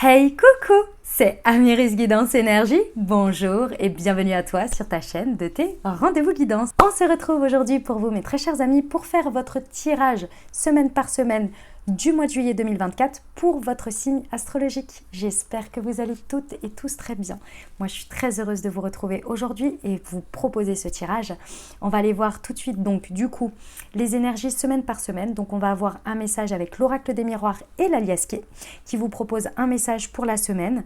Hey coucou, c'est Amiris Guidance Énergie. Bonjour et bienvenue à toi sur ta chaîne de tes rendez-vous guidance. On se retrouve aujourd'hui pour vous mes très chers amis pour faire votre tirage semaine par semaine du mois de juillet 2024 pour votre signe astrologique. J'espère que vous allez toutes et tous très bien. Moi je suis très heureuse de vous retrouver aujourd'hui et vous proposer ce tirage. On va aller voir tout de suite donc du coup les énergies semaine par semaine. Donc on va avoir un message avec l'oracle des miroirs et l'aliasqué qui vous propose un message pour la semaine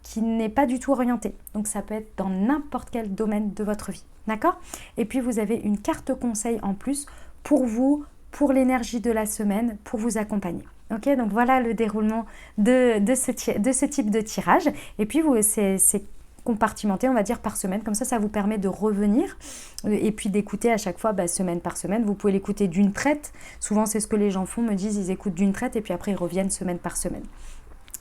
qui n'est pas du tout orienté. Donc ça peut être dans n'importe quel domaine de votre vie. D'accord ? Et puis vous avez une carte conseil en plus pour vous, pour l'énergie de la semaine, pour vous accompagner. Ok, donc voilà le déroulement de ce type de tirage. Et puis c'est compartimenté, on va dire, par semaine. Comme ça vous permet de revenir et puis d'écouter à chaque fois, semaine par semaine. Vous pouvez l'écouter d'une traite. Souvent, c'est ce que les gens font, me disent, ils écoutent d'une traite et puis après, ils reviennent semaine par semaine.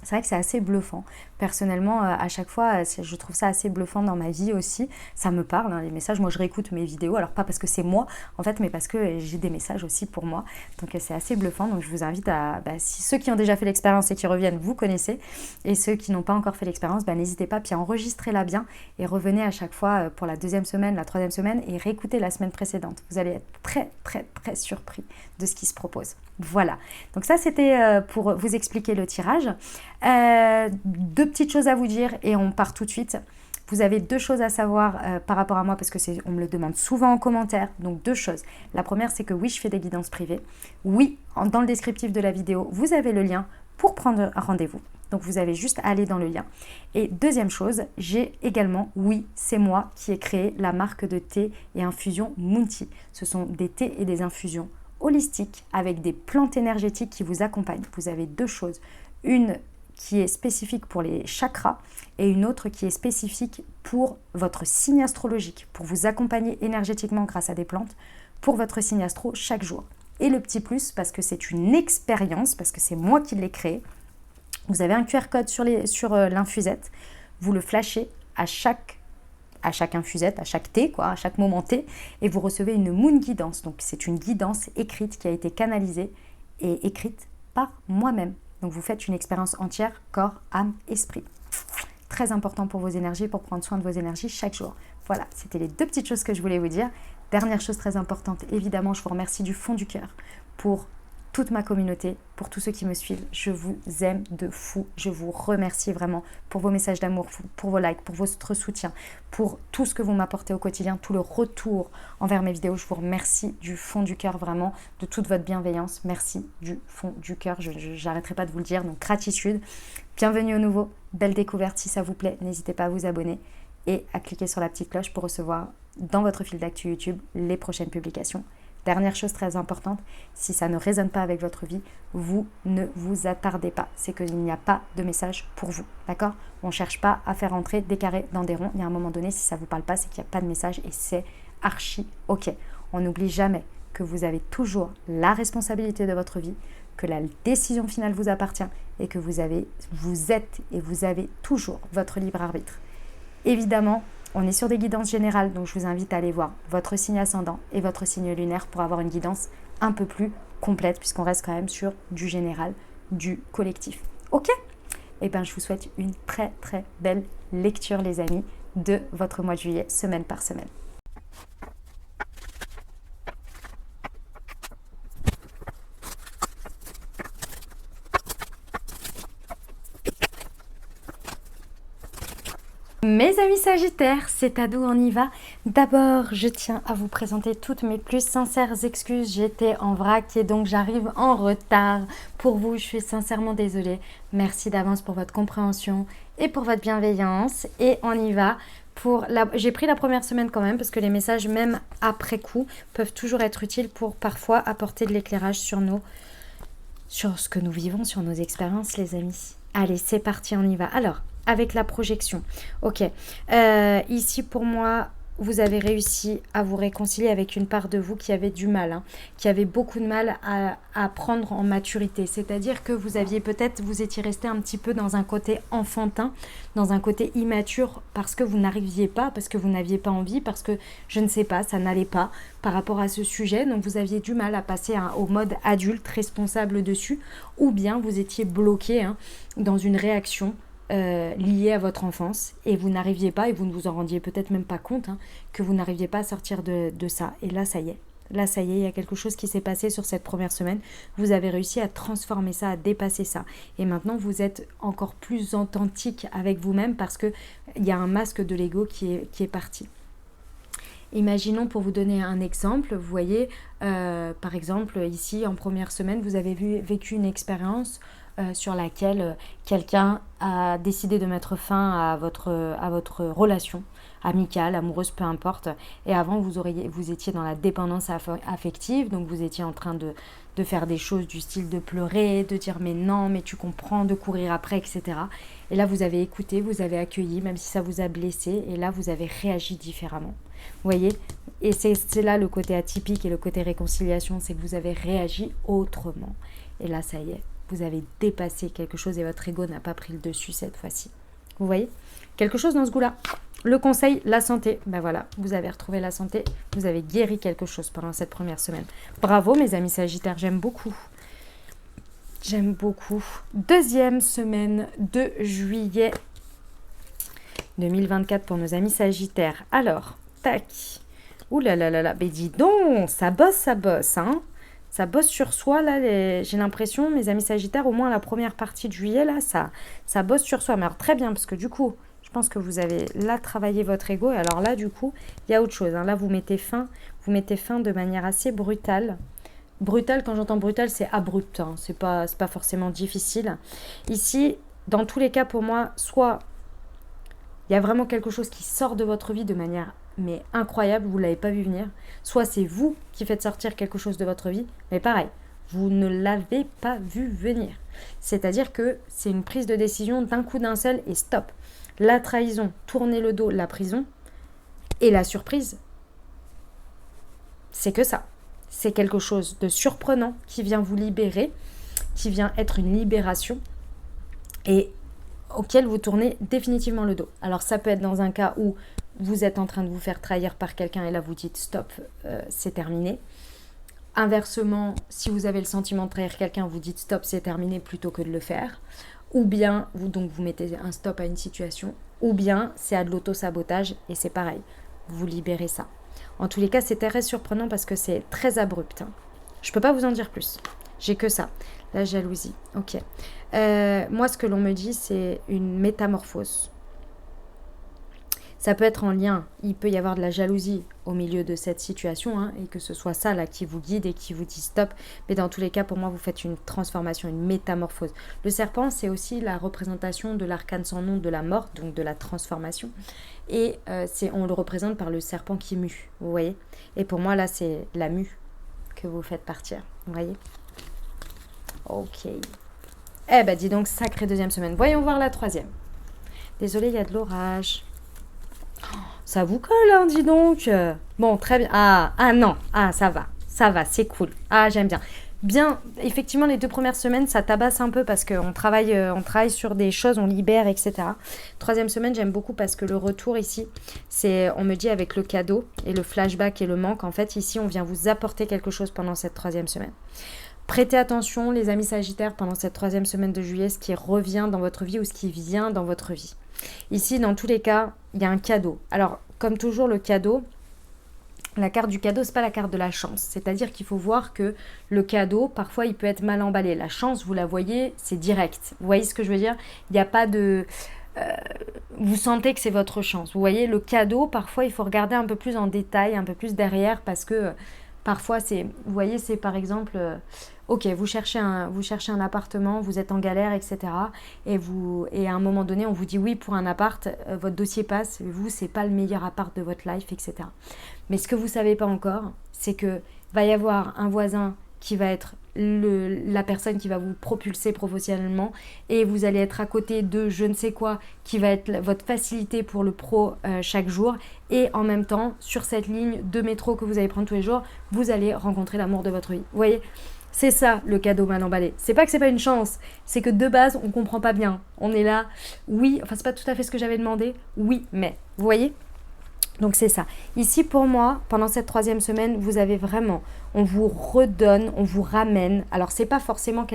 C'est vrai que c'est assez bluffant. Personnellement, à chaque fois, je trouve ça assez bluffant dans ma vie aussi. Ça me parle, hein, les messages. Moi, je réécoute mes vidéos. Alors, pas parce que c'est moi, en fait, mais parce que j'ai des messages aussi pour moi. Donc, c'est assez bluffant. Donc, je vous invite à... si ceux qui ont déjà fait l'expérience et qui reviennent, vous connaissez. Et ceux qui n'ont pas encore fait l'expérience, n'hésitez pas. Puis enregistrez-la bien et revenez à chaque fois pour la deuxième semaine, la troisième semaine et réécoutez la semaine précédente. Vous allez être très, très, très surpris de ce qui se propose. Voilà. Donc ça, c'était pour vous expliquer le tirage. Deux petites choses à vous dire et on part tout de suite. Vous avez deux choses à savoir par rapport à moi parce que on me le demande souvent en commentaire. Donc deux choses. La première, c'est que oui, je fais des guidances privées. Oui, dans le descriptif de la vidéo, vous avez le lien pour prendre un rendez-vous. Donc vous avez juste à aller dans le lien. Et deuxième chose, j'ai également, oui, c'est moi qui ai créé la marque de thé et infusion Mounty. Ce sont des thés et des infusions holistiques avec des plantes énergétiques qui vous accompagnent. Vous avez deux choses. Une qui est spécifique pour les chakras et une autre qui est spécifique pour votre signe astrologique, pour vous accompagner énergétiquement grâce à des plantes pour votre signe astro chaque jour. Et le petit plus, parce que c'est une expérience, parce que c'est moi qui l'ai créé, vous avez un QR code sur l'infusette, vous le flashez à chaque infusette, à chaque thé, à chaque moment thé, et vous recevez une moon guidance. Donc c'est une guidance écrite qui a été canalisée et écrite par moi-même. Donc vous faites une expérience entière, corps, âme, esprit. Très important pour vos énergies, pour prendre soin de vos énergies chaque jour. Voilà, c'était les deux petites choses que je voulais vous dire. Dernière chose très importante, évidemment, je vous remercie du fond du cœur pour toute ma communauté, pour tous ceux qui me suivent. Je vous aime de fou. Je vous remercie vraiment pour vos messages d'amour, pour vos likes, pour votre soutien, pour tout ce que vous m'apportez au quotidien, tout le retour envers mes vidéos. Je vous remercie du fond du cœur, vraiment, de toute votre bienveillance. Merci du fond du cœur. Je n'arrêterai pas de vous le dire. Donc, gratitude. Bienvenue au nouveau. Belle découverte. Si ça vous plaît, n'hésitez pas à vous abonner et à cliquer sur la petite cloche pour recevoir dans votre fil d'actu YouTube les prochaines publications. Dernière chose très importante, si ça ne résonne pas avec votre vie, vous ne vous attardez pas. C'est qu'il n'y a pas de message pour vous, d'accord ? On ne cherche pas à faire entrer des carrés dans des ronds. Il y a un moment donné, si ça ne vous parle pas, c'est qu'il n'y a pas de message et c'est archi ok. On n'oublie jamais que vous avez toujours la responsabilité de votre vie, que la décision finale vous appartient et que vous êtes et vous avez toujours votre libre arbitre. Évidemment, on est sur des guidances générales, donc je vous invite à aller voir votre signe ascendant et votre signe lunaire pour avoir une guidance un peu plus complète, puisqu'on reste quand même sur du général, du collectif. Ok ? Eh bien, je vous souhaite une très très belle lecture, les amis, de votre mois de juillet, semaine par semaine. Mes amis Sagittaires, c'est à nous, on y va. D'abord, je tiens à vous présenter toutes mes plus sincères excuses. J'étais en vrac et donc j'arrive en retard. Pour vous, je suis sincèrement désolée. Merci d'avance pour votre compréhension et pour votre bienveillance. Et on y va. J'ai pris la première semaine quand même parce que les messages, même après coup, peuvent toujours être utiles pour parfois apporter de l'éclairage sur ce que nous vivons, sur nos expériences, les amis. Allez, c'est parti, on y va. Alors, avec la projection. Ok. Ici, pour moi, vous avez réussi à vous réconcilier avec une part de vous qui avait du mal, hein, qui avait beaucoup de mal à prendre en maturité. C'est-à-dire que vous étiez resté un petit peu dans un côté enfantin, dans un côté immature, parce que vous n'arriviez pas, parce que vous n'aviez pas envie, parce que, je ne sais pas, ça n'allait pas par rapport à ce sujet. Donc vous aviez du mal à passer au mode adulte, responsable dessus, ou bien vous étiez bloqué, hein, dans une réaction lié à votre enfance et vous n'arriviez pas, et vous ne vous en rendiez peut-être même pas compte, hein, que vous n'arriviez pas à sortir de ça. Et là, ça y est. Là, ça y est, il y a quelque chose qui s'est passé sur cette première semaine. Vous avez réussi à transformer ça, à dépasser ça. Et maintenant, vous êtes encore plus authentique avec vous-même parce qu'il y a un masque de l'ego qui est parti. Imaginons, pour vous donner un exemple, vous voyez, par exemple, ici, en première semaine, vous avez vécu une expérience sur laquelle quelqu'un a décidé de mettre fin à votre relation amicale, amoureuse, peu importe. Et avant, vous étiez dans la dépendance affective, donc vous étiez en train de faire des choses du style de pleurer, de dire mais non, mais tu comprends, de courir après, etc. Et là, vous avez écouté, vous avez accueilli, même si ça vous a blessé, et là, vous avez réagi différemment. Vous voyez? Et c'est là le côté atypique et le côté réconciliation, c'est que vous avez réagi autrement. Et là, ça y est. Vous avez dépassé quelque chose et votre ego n'a pas pris le dessus cette fois-ci. Vous voyez? Quelque chose dans ce goût-là. Le conseil, la santé. Ben voilà, vous avez retrouvé la santé. Vous avez guéri quelque chose pendant cette première semaine. Bravo mes amis Sagittaires, j'aime beaucoup. J'aime beaucoup. Deuxième semaine de juillet 2024 pour nos amis Sagittaires. Alors, tac. Ouh là là là là, mais dis donc, ça bosse, hein. Ça bosse sur soi, là, j'ai l'impression, mes amis Sagittaires, au moins la première partie de juillet, là, ça bosse sur soi. Mais alors, très bien, parce que du coup, je pense que vous avez là travaillé votre ego. Et alors là, du coup, il y a autre chose, hein. Là, vous mettez fin de manière assez brutale. Brutale, quand j'entends brutale, c'est abrupt, hein. C'est pas forcément difficile. Ici, dans tous les cas, pour moi, soit il y a vraiment quelque chose qui sort de votre vie de manière mais incroyable, vous ne l'avez pas vu venir. Soit c'est vous qui faites sortir quelque chose de votre vie, mais pareil, vous ne l'avez pas vu venir. C'est-à-dire que c'est une prise de décision d'un coup d'un seul et stop. La trahison, tourner le dos, la prison et la surprise, c'est que ça. C'est quelque chose de surprenant qui vient vous libérer, qui vient être une libération et auquel vous tournez définitivement le dos. Alors ça peut être dans un cas où vous êtes en train de vous faire trahir par quelqu'un et là vous dites stop, c'est terminé. Inversement, si vous avez le sentiment de trahir quelqu'un, vous dites stop, c'est terminé plutôt que de le faire. Ou bien, vous mettez un stop à une situation. Ou bien, c'est à de l'auto-sabotage et c'est pareil. Vous libérez ça. En tous les cas, c'est très surprenant parce que c'est très abrupt, hein. Je ne peux pas vous en dire plus. J'ai que ça. La jalousie. Ok. Moi, ce que l'on me dit, c'est une métamorphose. Ça peut être en lien, il peut y avoir de la jalousie au milieu de cette situation, hein, et que ce soit ça là qui vous guide et qui vous dit stop. Mais dans tous les cas, pour moi, vous faites une transformation, une métamorphose. Le serpent, c'est aussi la représentation de l'arcane sans nom de la mort, donc de la transformation. Et on le représente par le serpent qui mue, vous voyez. Et pour moi, là, c'est la mue que vous faites partir, vous voyez. Ok. Eh ben, dis donc, sacrée deuxième semaine. Voyons voir la troisième. Désolée, il y a de l'orage. Ça vous colle, hein, dis donc. Bon, très bien. Ah non. Ah, ça va, c'est cool. Ah, j'aime bien. Bien, effectivement, les 2 premières semaines, ça tabasse un peu parce qu'on travaille sur des choses, on libère, etc. Troisième semaine, j'aime beaucoup parce que le retour ici, c'est, on me dit avec le cadeau et le flashback et le manque, en fait, ici, on vient vous apporter quelque chose pendant cette troisième semaine. Prêtez attention, les amis Sagittaires, pendant cette troisième semaine de juillet, ce qui revient dans votre vie ou ce qui vient dans votre vie. Ici, dans tous les cas, il y a un cadeau. Alors, comme toujours, le cadeau, la carte du cadeau, c'est pas la carte de la chance. C'est-à-dire qu'il faut voir que le cadeau, parfois, il peut être mal emballé. La chance, vous la voyez, c'est direct. Vous voyez ce que je veux dire? Il n'y a pas de... vous sentez que c'est votre chance. Vous voyez, le cadeau, parfois, il faut regarder un peu plus en détail, un peu plus derrière, parce que parfois, c'est... Vous voyez, c'est par exemple... ok, vous cherchez un appartement, vous êtes en galère, etc. Et à un moment donné, on vous dit oui pour un appart, votre dossier passe, vous, c'est pas le meilleur appart de votre life, etc. Mais ce que vous savez pas encore, c'est que va y avoir un voisin qui va être la personne qui va vous propulser professionnellement et vous allez être à côté de je ne sais quoi qui va être votre facilité pour le pro chaque jour, et en même temps sur cette ligne de métro que vous allez prendre tous les jours, vous allez rencontrer l'amour de votre vie. Vous voyez, c'est ça le cadeau mal emballé. C'est pas que c'est pas une chance, c'est que de base on comprend pas bien. On est là, oui, enfin c'est pas tout à fait ce que j'avais demandé, oui, mais vous voyez. Donc c'est ça. Ici pour moi, pendant cette 3e semaine, vous avez vraiment, on vous redonne, on vous ramène. Alors c'est pas forcément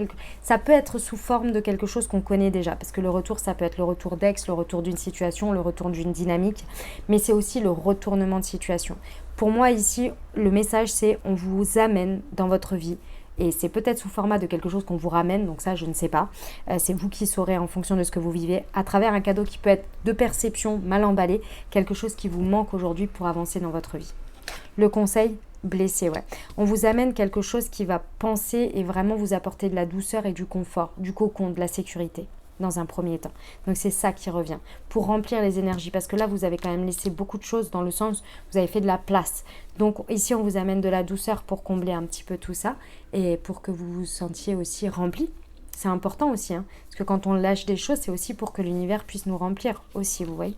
ça peut être sous forme de quelque chose qu'on connaît déjà, parce que le retour, ça peut être le retour d'ex, le retour d'une situation, le retour d'une dynamique, mais c'est aussi le retournement de situation. Pour moi ici, le message c'est on vous amène dans votre vie. Et c'est peut-être sous format de quelque chose qu'on vous ramène, donc ça je ne sais pas. C'est vous qui saurez en fonction de ce que vous vivez, à travers un cadeau qui peut être de perception mal emballé, quelque chose qui vous manque aujourd'hui pour avancer dans votre vie. Le conseil, blessé, ouais. On vous amène quelque chose qui va penser et vraiment vous apporter de la douceur et du confort, du cocon, de la sécurité dans un premier temps. Donc c'est ça qui revient, pour remplir les énergies, parce que là vous avez quand même laissé beaucoup de choses, dans le sens vous avez fait de la place. Donc ici on vous amène de la douceur pour combler un petit peu tout ça et pour que vous vous sentiez aussi rempli. C'est important aussi, hein, parce que quand on lâche des choses, c'est aussi pour que l'univers puisse nous remplir aussi, vous voyez.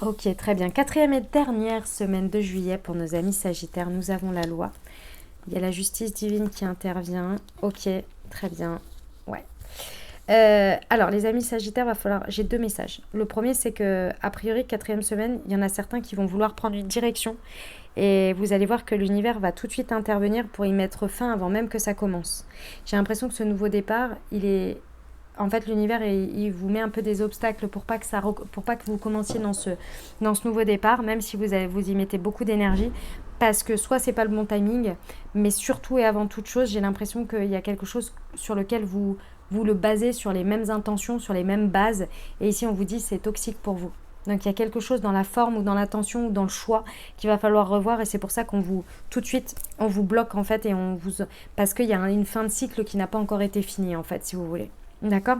Ok, très bien. 4e et dernière semaine de juillet pour nos amis Sagittaires, nous avons la loi. Il y a la justice divine qui intervient. Ok, très bien. Ouais. Alors les amis Sagittaires, va falloir. J'ai 2 messages. Le premier, c'est que a priori 4e semaine, il y en a certains qui vont vouloir prendre une direction et vous allez voir que l'univers va tout de suite intervenir pour y mettre fin avant même que ça commence. J'ai l'impression que ce nouveau départ, en fait, l'univers, il vous met un peu des obstacles pour pas que vous commenciez dans ce nouveau départ, même si vous y mettez beaucoup d'énergie, parce que soit c'est pas le bon timing, mais surtout et avant toute chose, j'ai l'impression qu'il y a quelque chose sur lequel vous le basez sur les mêmes intentions, sur les mêmes bases, et ici on vous dit c'est toxique pour vous. Donc il y a quelque chose dans la forme ou dans l'attention ou dans le choix qu'il va falloir revoir, et c'est pour ça tout de suite on vous bloque en fait, parce qu'il y a une fin de cycle qui n'a pas encore été finie en fait, si vous voulez. D'accord ?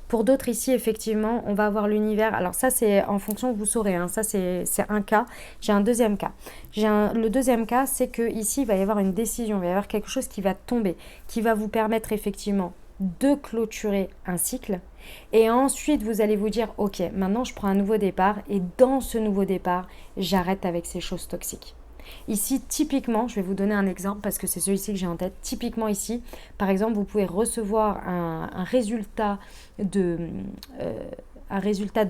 Pour d'autres ici, effectivement, on va avoir l'univers. Alors ça, c'est en fonction, vous saurez. Hein, ça, c'est un cas. J'ai un deuxième cas. Le deuxième cas, c'est que ici, il va y avoir une décision. Il va y avoir quelque chose qui va tomber, qui va vous permettre effectivement de clôturer un cycle. Et ensuite, vous allez vous dire, ok, maintenant, je prends un nouveau départ. Et dans ce nouveau départ, j'arrête avec ces choses toxiques. Ici, typiquement, je vais vous donner un exemple parce que c'est celui-ci que j'ai en tête. Typiquement ici, par exemple, vous pouvez recevoir un résultat de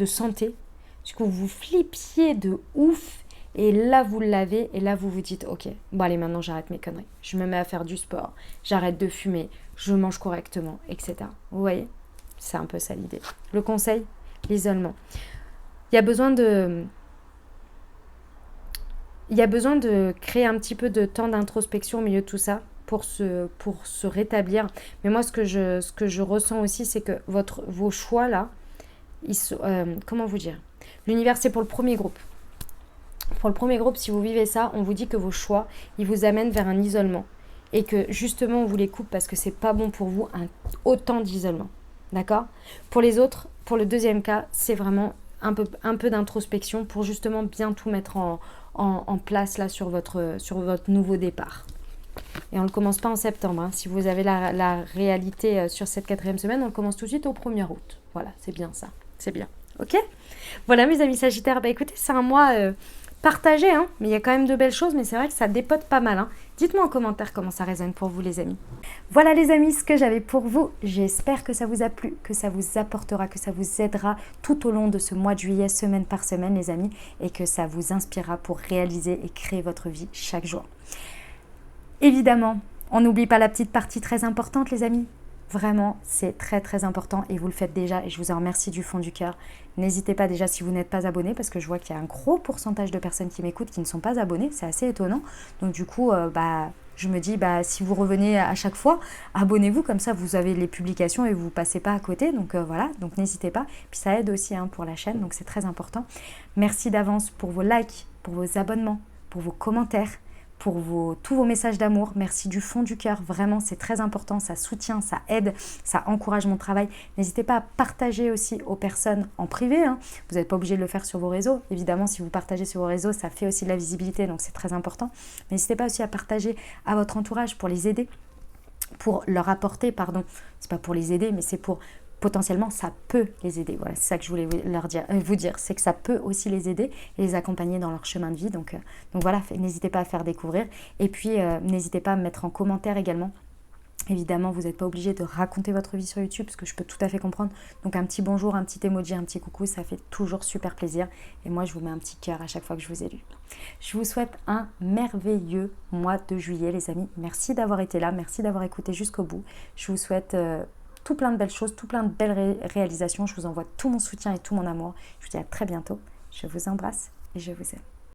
santé, puisque vous flippiez de ouf, et là vous l'avez, et là vous vous dites, ok, bon allez, maintenant j'arrête mes conneries. Je me mets à faire du sport, j'arrête de fumer, je mange correctement, etc. Vous voyez ? C'est un peu ça l'idée. Le conseil, l'isolement. Il y a besoin de créer un petit peu de temps d'introspection au milieu de tout ça pour se rétablir. Mais moi, ce que je ressens aussi, c'est que vos choix là, comment vous dire ? L'univers, c'est pour le premier groupe. Pour le premier groupe, si vous vivez ça, on vous dit que vos choix, ils vous amènent vers un isolement. Et que justement, on vous les coupe parce que c'est pas bon pour vous, autant d'isolement. D'accord ? Pour les autres, pour le deuxième cas, c'est vraiment un peu d'introspection pour justement bien tout mettre en place là sur votre nouveau départ. Et on ne le commence pas en septembre. Hein. Si vous avez la réalité sur cette 4e semaine, on le commence tout de suite au 1er août. Voilà, c'est bien ça. C'est bien. Ok ? Voilà mes amis Sagittaires. Bah écoutez, c'est un mois partagé, hein, mais il y a quand même de belles choses, mais c'est vrai que ça dépote pas mal. Hein. Dites-moi en commentaire comment ça résonne pour vous les amis. Voilà les amis, ce que j'avais pour vous. J'espère que ça vous a plu, que ça vous apportera, que ça vous aidera tout au long de ce mois de juillet, semaine par semaine les amis, et que ça vous inspirera pour réaliser et créer votre vie chaque jour. Évidemment, on n'oublie pas la petite partie très importante les amis. Vraiment, c'est très très important et vous le faites déjà et je vous en remercie du fond du cœur. N'hésitez pas déjà si vous n'êtes pas abonné parce que je vois qu'il y a un gros pourcentage de personnes qui m'écoutent qui ne sont pas abonnées, c'est assez étonnant. Donc du coup, je me dis, si vous revenez à chaque fois, abonnez-vous, comme ça vous avez les publications et vous ne passez pas à côté. Donc voilà, donc n'hésitez pas. Puis ça aide aussi pour la chaîne, donc c'est très important. Merci d'avance pour vos likes, pour vos abonnements, pour vos commentaires, pour tous vos messages d'amour. Merci du fond du cœur. Vraiment, c'est très important. Ça soutient, ça aide, ça encourage mon travail. N'hésitez pas à partager aussi aux personnes en privé. Hein. Vous n'êtes pas obligé de le faire sur vos réseaux. Évidemment, si vous partagez sur vos réseaux, ça fait aussi de la visibilité, donc c'est très important. N'hésitez pas aussi à partager à votre entourage pour les aider, pour leur apporter, c'est pas pour les aider, mais c'est pour potentiellement ça peut les aider. Voilà, c'est ça que je voulais vous dire, c'est que ça peut aussi les aider et les accompagner dans leur chemin de vie. Donc voilà, n'hésitez pas à faire découvrir. Et puis n'hésitez pas à me mettre en commentaire également. Évidemment, vous n'êtes pas obligé de raconter votre vie sur YouTube, parce que je peux tout à fait comprendre. Donc un petit bonjour, un petit emoji, un petit coucou, ça fait toujours super plaisir. Et moi, je vous mets un petit cœur à chaque fois que je vous ai lu. Je vous souhaite un merveilleux mois de juillet, les amis. Merci d'avoir été là, merci d'avoir écouté jusqu'au bout. Je vous souhaite tout plein de belles choses, tout plein de belles réalisations. Je vous envoie tout mon soutien et tout mon amour. Je vous dis à très bientôt. Je vous embrasse et je vous aime.